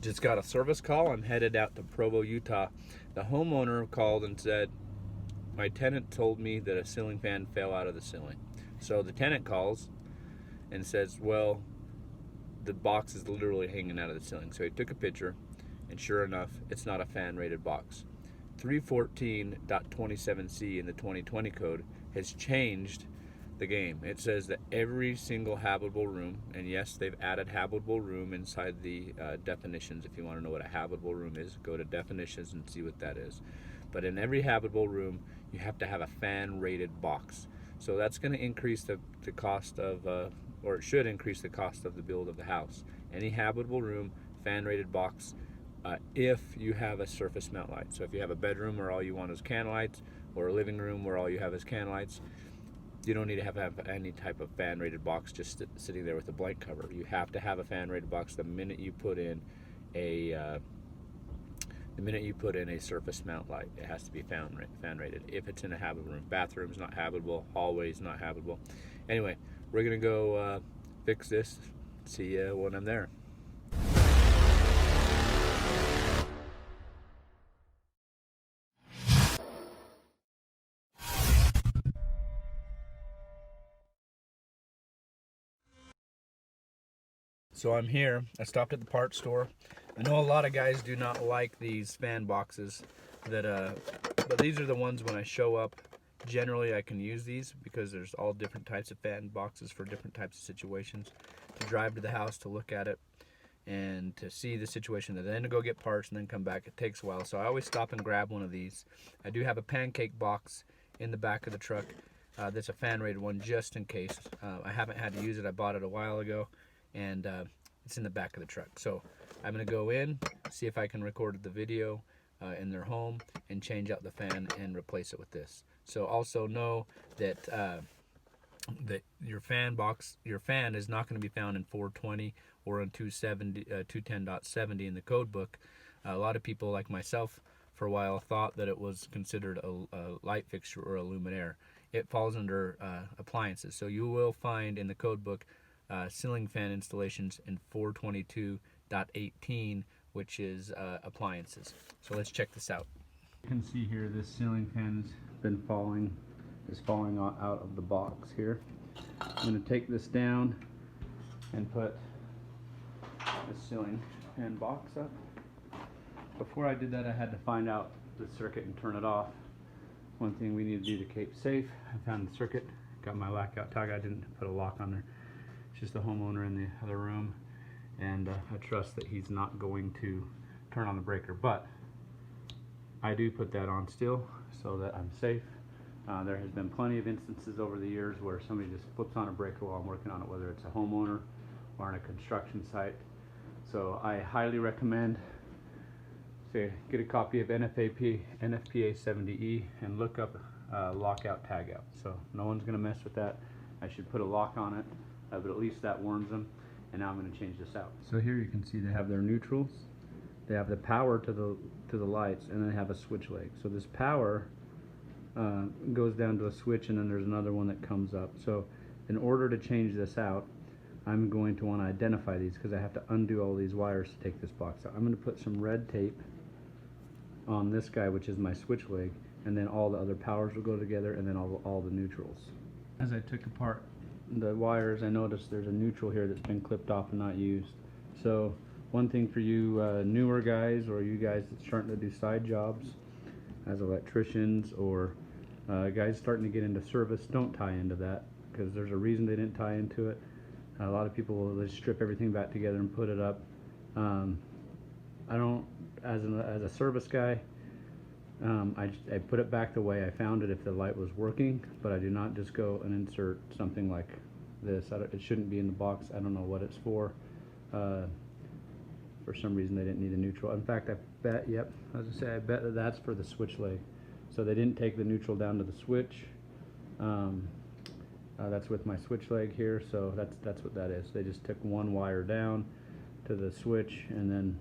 Just got a service call. I'm headed out to Provo, Utah. The homeowner called and said, my tenant told me that a ceiling fan fell out of the ceiling. So the tenant calls and says, well, the box is literally hanging out of the ceiling. So he took a picture, and sure enough, it's not a fan rated box. 314.27c in the 2020 code has changed the game. It says that every single habitable room, and yes, they've added habitable room inside the definitions. If you want to know what a habitable room is, go to definitions and see what that is. But in every habitable room, you have to have a fan rated box. So that's going to increase the cost of, or it should increase the cost of the build of the house. Any habitable room, fan rated box, if you have a surface mount light. So if you have a bedroom where all you want is can lights, or a living room where all you have is can lights, you don't need to have any type of fan rated box just sitting there with a blank cover. You have to have a fan rated box the minute you put in a surface mount light. It has to be fan rated if it's in a habitable room. Bathroom's not habitable, hallway's not habitable. Anyway, we're gonna go fix this. See you when I'm there. So I'm here. I stopped at the parts store. I know a lot of guys do not like these fan boxes but these are the ones when I show up. Generally I can use these because there's all different types of fan boxes for different types of situations. To drive to the house, to look at it, and to see the situation, and then to go get parts and then come back. It takes a while, so I always stop and grab one of these. I do have a pancake box in the back of the truck that's a fan rated one just in case. I haven't had to use it. I bought it a while ago, and it's in the back of the truck. So I'm going to go in, see if I can record the video in their home and change out the fan and replace it with this. So also know that that your fan is not going to be found in 420 or in 210.70 in the code book. A lot of people like myself for a while thought that it was considered a light fixture or a luminaire. It falls under appliances. So you will find in the code book ceiling fan installations in 422.18, which is appliances. So let's check this out. You can see here this ceiling fan has been falling out of the box here. I'm going to take this down and put the ceiling fan box up. Before I did that, I had to find out the circuit and turn it off. One thing we need to do to keep safe, I found the circuit, got my lockout tag. I didn't put a lock on there. It's just the homeowner in the other room, and I trust that he's not going to turn on the breaker, but I do put that on still so that I'm safe. There has been plenty of instances over the years where somebody just flips on a breaker while I'm working on it, whether it's a homeowner or on a construction site. So I highly recommend, say, get a copy of NFPA 70E and look up lockout tagout. So no one's going to mess with that. I should put a lock on it, but at least that warns them. And now I'm going to change this out. So here you can see they have their neutrals. They have the power to the lights, and then they have a switch leg. So this power goes down to a switch, and then there's another one that comes up. So in order to change this out, I'm going to want to identify these because I have to undo all these wires to take this box out. I'm going to put some red tape on this guy, which is my switch leg, and then all the other powers will go together, and then all the neutrals. As I took apart the wires, I noticed there's a neutral here that's been clipped off and not used. So one thing for you newer guys, or you guys that's starting to do side jobs as electricians, or guys starting to get into service, don't tie into that, because there's a reason they didn't tie into it. A lot of people will just strip everything back together and put it up. I don't, as a service guy, I put it back the way I found it if the light was working, but I do not just go and insert something like this. It shouldn't be in the box. I don't know what it's for. For some reason they didn't need a neutral. In fact, I bet, yep, as I say, I bet that that's for the switch leg. So they didn't take the neutral down to the switch. That's with my switch leg here, so that's what that is. They just took one wire down to the switch and then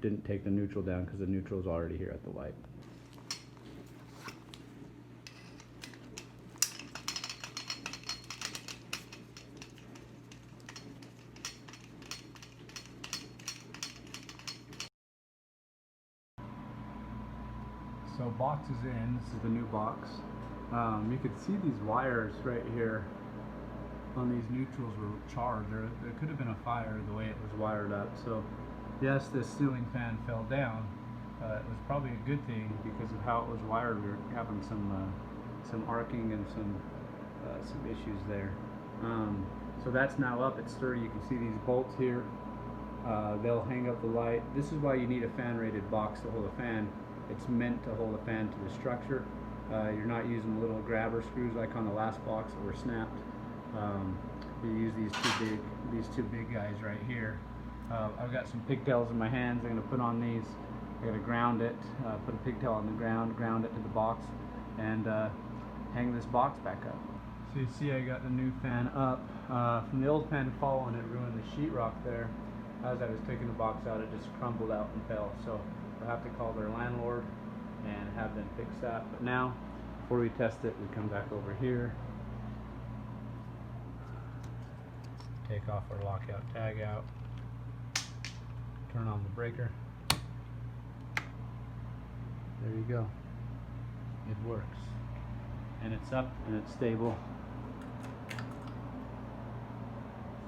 didn't take the neutral down because the neutral is already here at the light. So box is in. This is the new box. You could see these wires right here on these neutrals were charred. There could have been a fire the way it was wired up. So yes, this ceiling fan fell down. It was probably a good thing because of how it was wired. We were having some arcing and some issues there. So that's now up. It's sturdy. You can see these bolts here. They'll hang up the light. This is why you need a fan rated box to hold a fan. It's meant to hold a fan to the structure. You're not using little grabber screws like on the last box that were snapped. You use these two big guys right here. I've got some pigtails in my hands. I'm going to put on these. I'm going to ground it, put a pigtail on the ground, ground it to the box, and hang this box back up. So you see I got the new fan up. From the old fan falling, it ruined the sheetrock there. As I was taking the box out, it just crumbled out and fell. So we'll have to call their landlord and have them fix that. But now, before we test it, we come back over here, take off our lockout tag out, turn on the breaker. There you go. It works. And it's up and it's stable.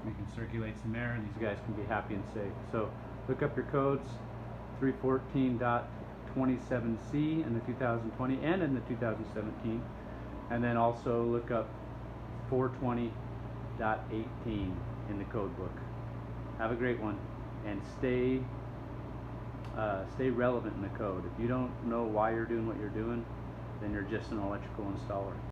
We can circulate some air and these guys can be happy and safe. So look up your codes, 314.27C in the 2020 and in the 2017. And then also look up 420.18 in the code book. Have a great one and stay relevant in the code. If you don't know why you're doing what you're doing, then you're just an electrical installer.